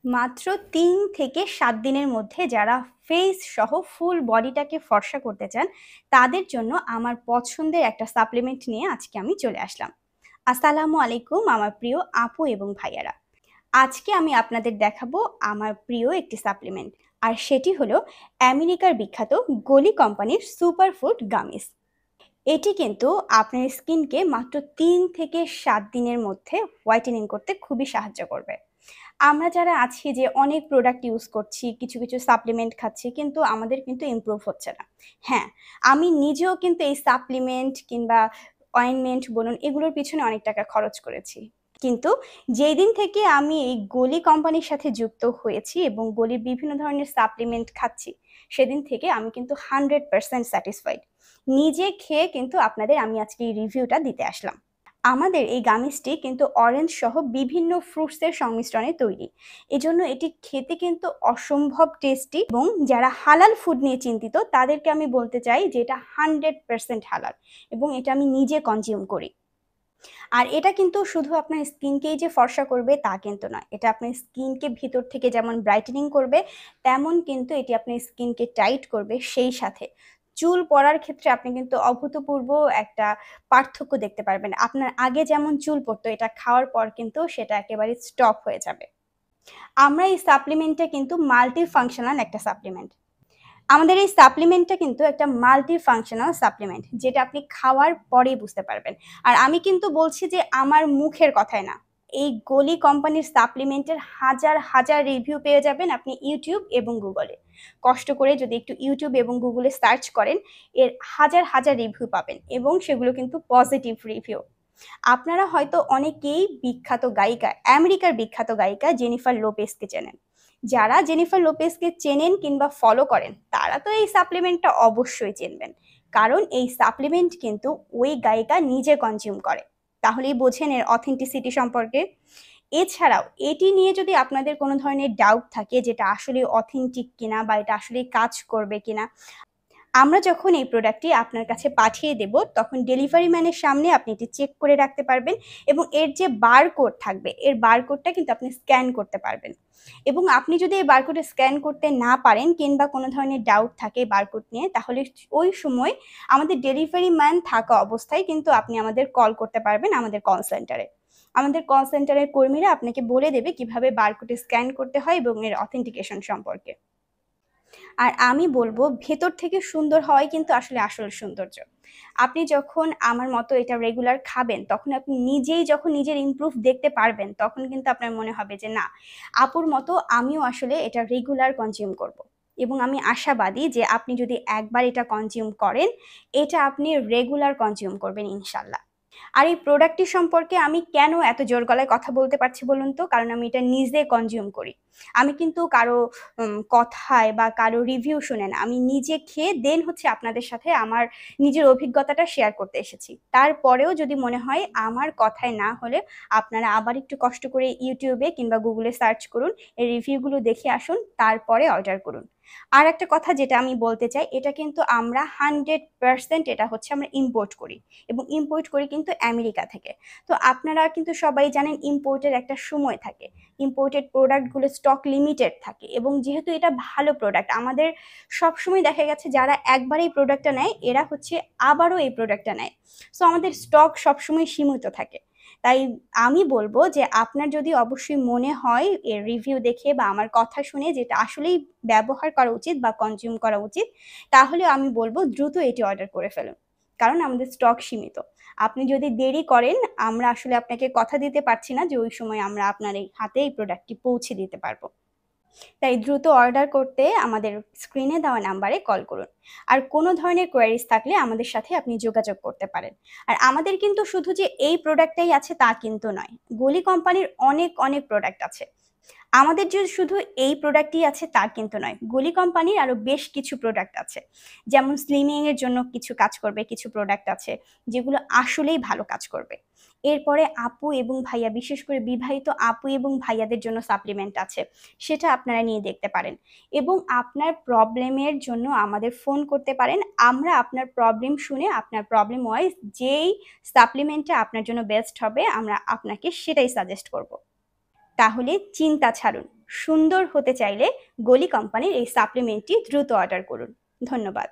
মাত্র ৩ থেকে ৭ দিনের মধ্যে যারা ফেস সহ ফুল বডিটাকে ফর্সা করতে চান, তাদের জন্য আমার পছন্দের একটা সাপ্লিমেন্ট নিয়ে আজকে আমি চলে আসলাম। আসসালামু আলাইকুম আমার প্রিয় আপু এবং ভাইয়ারা। আজকে আমি আপনাদের দেখাবো আমার প্রিয় একটি সাপ্লিমেন্ট। আর সেটি হলো আমেরিকার বিখ্যাত গলি কোম্পানির সুপারফুড গামিস। এটি কিন্তু আপনার স্কিনকে মাত্র ৩ থেকে ৭ দিনের মধ্যে হোয়াইটেনিং করতে খুবই সাহায্য করবে। আমরা যারা আছি যে অনেক প্রোডাক্ট ইউজ করছি, কিছু সাপ্লিমেন্ট খাচ্ছি, কিন্তু আমাদের কিন্তু ইমপ্রুভ হচ্ছে না। হ্যাঁ, আমি নিজেও কিন্তু এই সাপ্লিমেন্ট কিংবা অয়েনমেন্ট বলুন, এগুলোর পিছনে অনেক টাকা খরচ করেছি। কিন্তু যেই দিন থেকে আমি এই গলি কোম্পানির সাথে যুক্ত হয়েছি এবং গলির বিভিন্ন ধরনের সাপ্লিমেন্ট খাচ্ছি, সেদিন থেকে আমি কিন্তু 100% স্যাটিসফাইড। নিজে খেয়ে কিন্তু আপনাদের আমি আজকে এই রিভিউটা দিতে আসলাম। আমাদের এই গামিজটি কিন্তু অরেঞ্জ সহ বিভিন্ন ফ্রুটসের সংমিশ্রণে তৈরি। এজন্য এটি খেতে কিন্তু অসম্ভব টেস্টি এবং যারা হালাল ফুড নিয়ে চিন্তিত তাদেরকে আমি বলতে চাই যে এটা 100% হালাল এবং এটা আমি নিজে কনজিউম করি। আর এটা কিন্তু শুধু আপনার স্কিনকেই যে ফর্সা করবে তা কিন্তু নয়। এটা আপনার স্কিনকে ভিতর থেকে যেমন ব্রাইটেনিং করবে, তেমন কিন্তু এটি আপনার স্কিনকে টাইট করবে। সেই সাথে চুল পড়ার ক্ষেত্রে আপনি কিন্তু অভূতপূর্ব একটা পার্থক্য দেখতে পারবেন। আপনার আগে যেমন চুল পড়তো, এটা খাওয়ার পর কিন্তু সেটা একেবারে স্টপ হয়ে যাবে। আমরা এই সাপ্লিমেন্টটা কিন্তু মাল্টি ফাংশনাল একটা সাপ্লিমেন্ট। আমাদের এই সাপ্লিমেন্টটা কিন্তু একটা মাল্টি ফাংশনাল সাপ্লিমেন্ট, যেটা আপনি খাওয়ার পরেই বুঝতে পারবেন। আর আমি কিন্তু বলছি যে আমার মুখের কথায় না, এই গলি কোম্পানির সাপ্লিমেন্টের হাজার হাজার রিভিউ পেয়ে যাবেন আপনি ইউটিউব এবং গুগলে। কষ্ট করে যদি একটু ইউটিউব এবং গুগলে সার্চ করেন, এর হাজার হাজার রিভিউ পাবেন এবং সেগুলো কিন্তু পজিটিভ রিভিউ। আপনারা হয়তো অনেকেই বিখ্যাত গায়িকা, আমেরিকার বিখ্যাত গায়িকা জেনিফার লোপেজকে চেনেন। যারা জেনিফার লোপেজকে চেনেন কিংবা ফলো করেন, তারা তো এই সাপ্লিমেন্টটা অবশ্যই চিনবেন, কারণ এই সাপ্লিমেন্ট কিন্তু ওই গায়িকা নিজে কনজিউম করে। তাহলেই বোঝেন এর অথেন্টিসিটি সম্পর্কে। এছাড়াও এটি নিয়ে যদি আপনাদের কোনো ধরনের ডাউট থাকে যেটা আসলে অথেন্টিক কিনা বা এটা আসলে কাজ করবে কিনা, আমরা যখন এই প্রোডাক্টটি আপনার কাছে পাঠিয়ে দেব, তখন ডেলিভারি ম্যানের সামনে আপনি এটি চেক করে রাখতে পারবেন এবং এর যে বারকোড থাকবে, এর বারকোডটা কিন্তু আপনি স্ক্যান করতে পারবেন। এবং আপনি যদি এই বারকোডে স্ক্যান করতে না পারেন কিংবা কোনো ধরনের ডাউট থাকে বারকোড নিয়ে, তাহলে ওই সময় আমাদের ডেলিভারি ম্যান থাকা অবস্থায় কিন্তু আপনি আমাদের কল করতে পারবেন আমাদের কল সেন্টারে। আমাদের কল সেন্টারের কর্মীরা আপনাকে বলে দেবে কিভাবে বারকোডে স্ক্যান করতে হয় এবং এর অথেন্টিকেশন সম্পর্কে। আর আমি বলবো ভেতর থেকে সুন্দর হওয়াই কিন্তু আসলে আসল সৌন্দর্য। আপনি যখন আমার মতো এটা রেগুলার খাবেন, তখন আপনি নিজেই যখন নিজের ইমপ্রুভ দেখতে পারবেন, তখন কিন্তু আপনার মনে হবে যে না, আপুর মতো আমিও আসলে এটা রেগুলার কনজিউম করব। এবং আমি আশাবাদী যে আপনি যদি একবার এটা কনজিউম করেন, এটা আপনি রেগুলার কনজিউম করবেন ইনশাল্লাহ। আর এই প্রোডাক্টটি সম্পর্কে আমি কেন এত জোর গলায় কথা বলতে পারছি বলুন তো? কারণ আমি এটা নিজে কনজিউম করি। আমি কিন্তু কারো কথায় বা কারো রিভিউ শুনে না। আমি নিজে খেয়ে দেন হচ্ছে আপনাদের সাথে আমার নিজের অভিজ্ঞতাটা শেয়ার করতে এসেছি। তারপরেও যদি মনে হয় আমার কথায় না হলে, আপনারা আবার একটু কষ্ট করে ইউটিউবে কিংবা গুগলে সার্চ করুন, এই রিভিউগুলো দেখে আসুন, তারপরে অর্ডার করুন। আর একটা কথা যেটা আমি বলতে চাই, এটা কিন্তু আমরা 100% এটা হচ্ছে আমরা ইম্পোর্ট করি এবং ইম্পোর্ট করি কিন্তু আমেরিকা থেকে। তো আপনারা কিন্তু সবাই জানেন ইম্পোর্টের একটা সময় থাকে। ইম্পোর্টেড প্রোডাক্টগুলো স্টক লিমিটেড থাকে এবং যেহেতু এটা ভালো প্রোডাক্ট, আমাদের সবসময় দেখা গেছে যারা একবার এই প্রোডাক্টটা নেয়, এরা হচ্ছে আবারও এই প্রোডাক্টটা নেয়। সো আমাদের স্টক সবসময় সীমিত থাকে। তাই আমি বলবো যে আপনার যদি অবশ্যই মনে হয় এর রিভিউ দেখে বা আমার কথা শুনে যেটা আসলেই ব্যবহার করা উচিত বা কনজিউম করা উচিত, তাহলে আমি বলবো দ্রুত এটি অর্ডার করে ফেলুন, কারণ আমাদের স্টক সীমিত। আপনি যদি দেরি করেন, আমরা আসলে আপনাকে কথা দিতে পারছি না যে ওই সময় আমরা আপনার এই হাতে এই প্রোডাক্টটি পৌঁছে দিতে পারবো। তাই দ্রুত অর্ডার করতে আমাদের স্ক্রিনে দেওয়া নাম্বারে কল করুন। আর কোনো ধরনের কোয়ারিজ থাকলে আমাদের সাথে আপনি যোগাযোগ করতে পারেন। আর আমাদের কিন্তু শুধু যে এই প্রোডাক্টটাই আছে তা কিন্তু নয়, গলি কোম্পানির অনেক অনেক প্রোডাক্ট আছে। আমাদের যে শুধু এই প্রোডাক্টই আছে তা কিন্তু নয়, গলি কোম্পানির আরও বেশ কিছু প্রোডাক্ট আছে। যেমন স্লিমিংয়ের জন্য কিছু কাজ করবে, কিছু প্রোডাক্ট আছে যেগুলো আসলেই ভালো কাজ করবে। এরপরে আপু এবং ভাইয়া, বিশেষ করে বিবাহিত আপু এবং ভাইয়াদের জন্য সাপ্লিমেন্ট আছে, সেটা আপনারা নিয়ে দেখতে পারেন। এবং আপনার প্রবলেমের জন্য আমাদের ফোন করতে পারেন। আমরা আপনার প্রবলেম শুনে আপনার প্রবলেম ওয়াইজ যেই সাপ্লিমেন্টটা আপনার জন্য বেস্ট হবে, আমরা আপনাকে সেটাই সাজেস্ট করব। তাহলে চিন্তা ছাড়ুন, সুন্দর হতে চাইলে গলি কোম্পানির এই সাপ্লিমেন্টটি দ্রুত অর্ডার করুন। ধন্যবাদ।